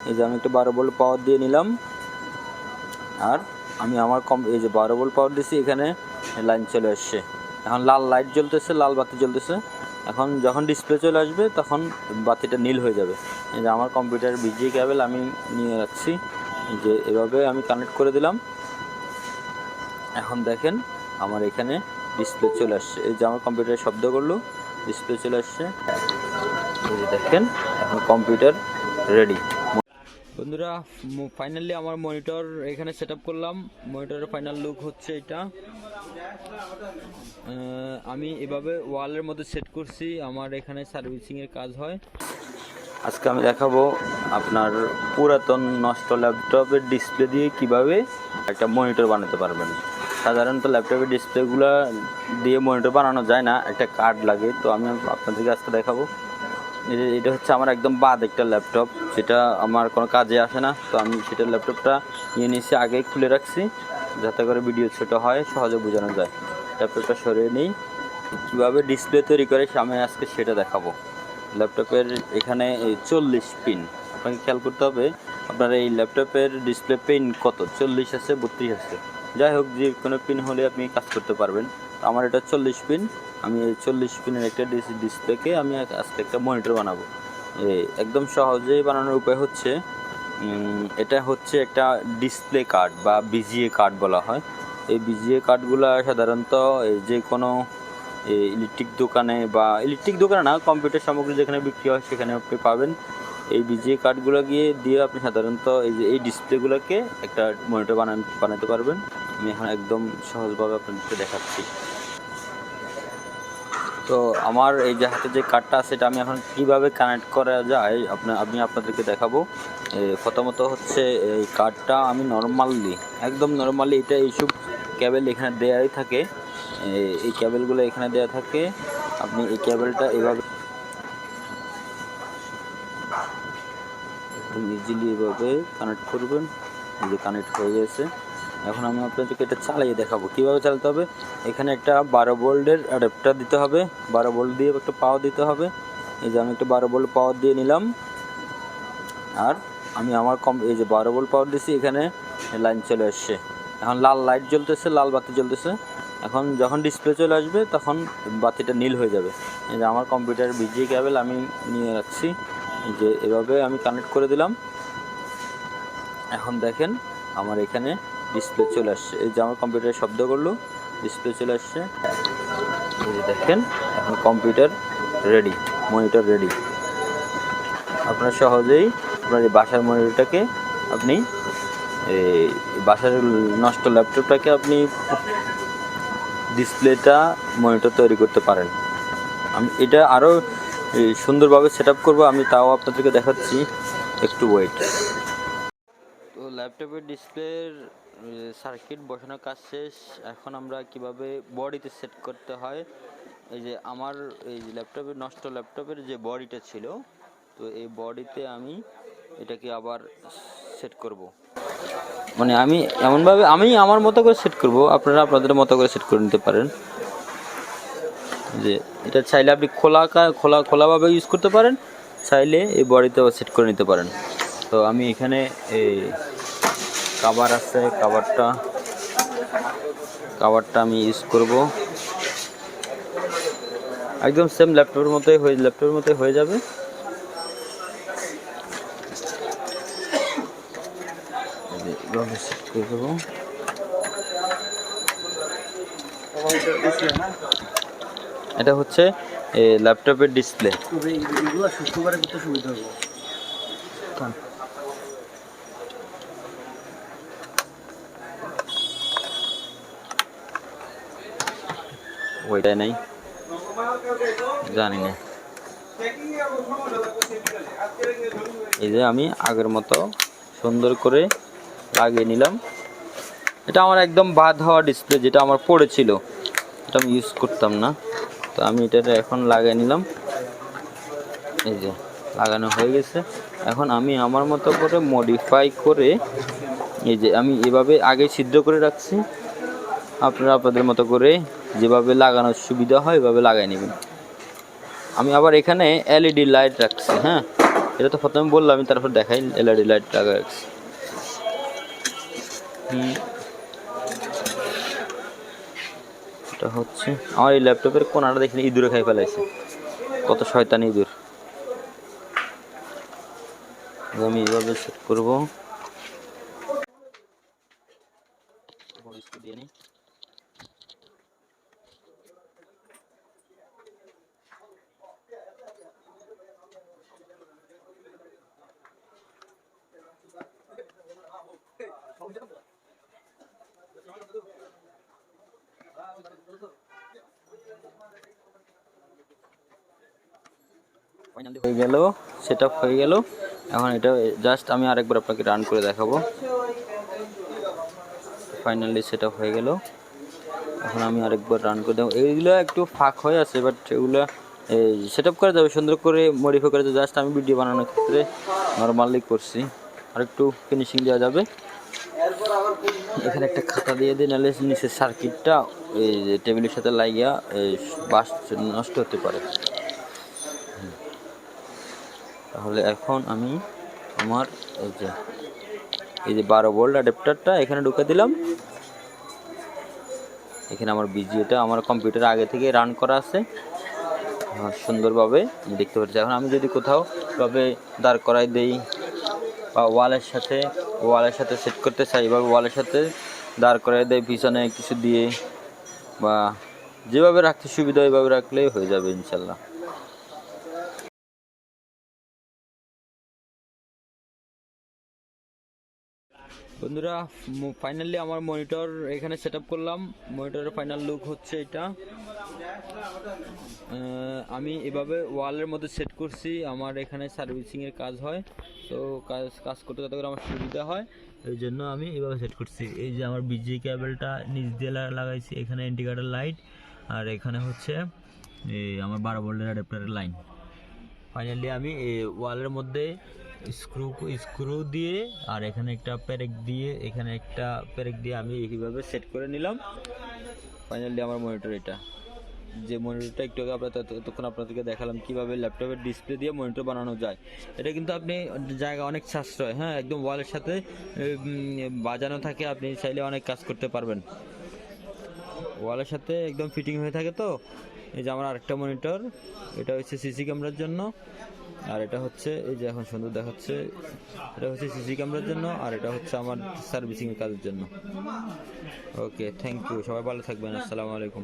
এই যে আমি একটা 12 ভোল্ট পাওয়ার দিয়ে নিলাম, আর আমি আমার এই যে 12 ভোল্ট পাওয়ার দিছি, এখানে লাইন চলে আসছে। এখন লাল লাইট জ্বলতেছে, লাল বাতি জ্বলতেছে। এখন যখন ডিসপ্লে চলে আসবে তখন বাতিটা নীল হয়ে যাবে। এই যে আমার কম্পিউটার ভিজিএ কেবল আমি নিয়ে রাখছি, এই যে এভাবে আমি কানেক্ট করে দিলাম। এখন দেখেন আমার এখানে ডিসপ্লে চলে আসছে। এই যে আমার কম্পিউটারে শব্দ করলো, ডিসপ্লে চলে আসছে। এই যে দেখেন এখন কম্পিউটার রেডি। বন্ধুরা, ফাইনালি আমার মনিটর এখানে সেট আপ করলাম। মনিটরের ফাইনাল লুক হচ্ছে এটা। আমি এভাবে ওয়ালের মধ্যে সেট করছি, আমার এখানে সার্ভিসিংয়ের কাজ হয়। আজকে আমি দেখাবো আপনার পুরাতন নষ্ট ল্যাপটপের ডিসপ্লে দিয়ে কিভাবে একটা মনিটর বানাতে পারবেন। সাধারণত ল্যাপটপের ডিসপ্লেগুলো দিয়ে মনিটর বানানো যায় না, একটা কার্ড লাগে। তো আমি আপনাদেরকে আজকে দেখাবো। এটা হচ্ছে আমার একদম বাদ একটা ল্যাপটপ, যেটা আমার কোনো কাজে আসে না। তো আমি সেটা ল্যাপটপটা নিয়ে নিয়েছি, আগেই খুলে রাখছি যাতে করে ভিডিও ছোটো হয়, সহজে বোঝানো যায়। ল্যাপটপটা সরিয়ে নিই, কীভাবে ডিসপ্লে তৈরি করে আমি আজকে সেটা দেখাবো। ল্যাপটপের এখানে 40 পিন, আপনাকে খেয়াল করতে হবে আপনার এই ল্যাপটপের ডিসপ্লে পিন কত, 40 আছে, 32 আছে, যাই হোক যে কোনো পিন হলে আপনি কাজ করতে পারবেন। আমার এটা 40 পিন। আমি এই 40 পিনের একটা ডিসপ্লেকে আমি আজকে একটা মনিটর বানাবো। একদম সহজেই বানানোর উপায় হচ্ছে, এটা হচ্ছে একটা ডিসপ্লে কার্ড বা বিজিএ কার্ড বলা হয়। এই বিজিএ কার্ডগুলো সাধারণত যে কোনো ইলেকট্রিক দোকানে, বা ইলেকট্রিক দোকানে না, কম্পিউটার সামগ্রী যেখানে বিক্রি হয় সেখানে আপনি পাবেন। এই বিজিএ কার্ডগুলো দিয়ে আপনি সাধারণত এই ডিসপ্লেগুলোকে একটা মনিটর বানাতে পারবেন। আমি এখন একদম সহজভাবে আপনাদেরকে দেখাচ্ছি। তো আমার এই যে হাতে যে কার্ডটা আছে, এটা আমি এখন কীভাবে কানেক্ট করা যায় আমি আপনাদেরকে দেখাবো। প্রথমত হচ্ছে এই কার্ডটা আমি একদম নর্মালি এটা এইসব কেবল এখানে দেওয়াই থাকে, এই কেবলগুলো এখানে দেওয়া থাকে। আপনি এই কেবলটা এভাবে একদম ইজিলি এভাবে কানেক্ট করবেন। এই যে কানেক্ট হয়ে গেছে। এখন আমি আপনাদেরকে এটা চালিয়ে দেখাবো কীভাবে চালাতে হবে। এখানে একটা 12 ভোল্টের অ্যাডাপ্টার দিতে হবে, 12 ভোল্ট দিয়ে একটা পাওয়ার দিতে হবে। এই যে আমি একটা 12 ভোল্ট পাওয়ার দিয়ে নিলাম, আর আমি আমার এই যে 12 ভোল্ট পাওয়ার দিছি, এখানে লাইন চলে আসছে। এখন লাল লাইট জ্বলতেছে, লাল বাতি জ্বলতেছে। এখন যখন ডিসপ্লে চলে আসবে তখন বাতিটা নীল হয়ে যাবে। এই যে আমার কম্পিউটার ভিজিএ কেবল আমি নিয়ে রাখছি, এই যে এভাবে আমি কানেক্ট করে দিলাম। এখন দেখেন আমার এখানে ডিসপ্লে চলে আসছে। এই যে আমার কম্পিউটারে শব্দ করলো, ডিসপ্লে চলে আসছে। এই যে দেখেন এখন কম্পিউটার রেডি, মনিটর রেডি। আপনারা সহজেই আপনার এই বাসার মনিটরটাকে আপনি এই বাসার নষ্ট ল্যাপটপটাকে আপনি ডিসপ্লেটা মনিটর তৈরি করতে পারেন। আমি এটা আরও সুন্দরভাবে সেট আপ করবো, আমি তাও আপনাদেরকে দেখাচ্ছি, একটু ওয়েট। তো ল্যাপটপের ডিসপ্লের সার্কিট বসানোর কাজ শেষ। এখন আমরা কিভাবে বডিতে সেট করতে হয়, এই যে আমার এই নষ্ট ল্যাপটপের যে বডিটা ছিল, তো এই বডিতে আমি এটাকে আবার সেট করব। মানে আমি এমনভাবে আমি আমার মতো করে সেট করব, আপনারা আপনাদের মতো করে সেট করে নিতে পারেন। যে এটা চাইলে আপনি খোলাভাবে ইউজ করতে পারেন, চাইলে এই বডিতেও সেট করে নিতে পারেন। তো আমি এখানে এই কভার আছে, কভারটা আমি ইউজ করব। একদম সেম ল্যাপটপের মতোই হয়ে যাবে। সেট করে দেবো। এটা হচ্ছে ল্যাপটপের ডিসপ্লে। ওইটাই নাই, জানি না। এই যে আমি আগের মতো সুন্দর করে লাগিয়ে নিলাম। এটা আমার একদম বাদ হওয়া ডিসপ্লে, যেটা আমার পড়েছিল, এটা আমি ইউজ করতাম না। তো আমি এটা এখন লাগিয়ে নিলাম। এই যে লাগানো হয়ে গেছে। এখন আমি আমার মতো করে মডিফাই করে, এই যে আমি এভাবে আগে ছিদ্র করে রাখছি, আপনারা আপনাদের মতো করে যেভাবে লাগানোর সুবিধা হয় এভাবে লাগাই নেবেন। আমি আবার এখানে এলইডি লাইট রাখছি। হ্যাঁ, এটা তো প্রথমে বললাম, আমি তারপর দেখাই এলইডি লাইট লাগাচ্ছি। এটা হচ্ছে আমার এই ল্যাপটপের কোনাটা দেখলে ইঁদুরে খাই ফেলাইছে, কত শয়তান ইঁদুর। আমি এইভাবে সেট করবো। দিয়ে নিই। হয়ে গেল, সেট আপ হয়ে গেল। এখন এটা জাস্ট আমি আরেকবার আপনাকে রান করে দেখাবো। ফাইনালি সেট আপ হয়ে গেল। এখন আমি আরেকবার রান করে দেবো। এইগুলো একটু ফাঁক হয়ে আছে, বাট এগুলো সেট আপ করা যাবে, সুন্দর করে মডিফাই করা যাবে। জাস্ট আমি ভিডিও বানানোর ক্ষেত্রে নর্মালি করছি, আর একটু ফিনিশিং দেওয়া যাবে। এখানে একটা খাতা দিয়ে দিই, নাহলে নিচের সার্কিটটা এই টেবিলের সাথে লাগিয়া বাস নষ্ট হতে পারে। তাহলে এখন আমি আমার এই যে 12 ভোল্ট অ্যাডাপ্টারটা এখানে ঢুকে দিলাম। এখানে আমার বিজিএটা আমার কম্পিউটারে আগে থেকে রান করা আছে সুন্দরভাবে, আমি দেখতে পাচ্ছি। এখন আমি যদি কোথাও ভাবে দাঁড় করাই দেই বা ওয়ালের সাথে সেট করতে চাই, এভাবে ওয়ালের সাথে দাঁড় করাই দেয় পিছনে কিছু দিয়ে, বা যেভাবে রাখতে সুবিধা ওইভাবে রাখলেই হয়ে যাবে ইনশাল্লাহ। বন্ধুরা, ফাইনালি আমার মনিটর এখানে সেট আপ করলাম। মনিটরের ফাইনাল লুক হচ্ছে এটা। আমি এভাবে ওয়ালের মধ্যে সেট করছি। আমার এখানে সার্ভিসিংয়ের কাজ হয়, তো কাজ করতে যাতে করে আমার সুবিধা হয়, এই জন্য আমি এভাবে সেট করছি। এই যে আমার বিজিএ কেবলটা নিচ দিয়ে লাগাইছি, এখানে ইন্ডিকেটর লাইট, আর এখানে হচ্ছে আমার 12 ভোল্টের অ্যাডাপ্টারের লাইন। ফাইনালি আমি ওয়ালের মধ্যে স্ক্রু দিয়ে আর এখানে একটা পেরেক দিয়ে আমি এইভাবে সেট করে নিলাম। ফাইনালি আমার মনিটর এটা, যে মনিটরটা একটু আগে ততক্ষণ আপনাদেরকে দেখালাম কিভাবে ল্যাপটপের ডিসপ্লে দিয়ে মনিটর বানানো যায়। এটা কিন্তু আপনি জায়গা অনেক সাশ্রয়, হ্যাঁ, একদম ওয়ালের সাথে বাজানো থাকে, আপনি চাইলে অনেক কাজ করতে পারবেন। ওয়ালের সাথে একদম ফিটিং হয়ে থাকে। তো এই যে আমার আরেকটা মনিটর, এটা হচ্ছে সিসি ক্যামেরার জন্য, আর এটা হচ্ছে এই যে এখন সুন্দর দেখাচ্ছে, এটা হচ্ছে সিসি ক্যামেরার জন্য, আর এটা হচ্ছে আমার সার্ভিসিংয়ের কাজের জন্য। ওকে, থ্যাংক ইউ, সবাই ভালো থাকবেন। আসসালামু আলাইকুম।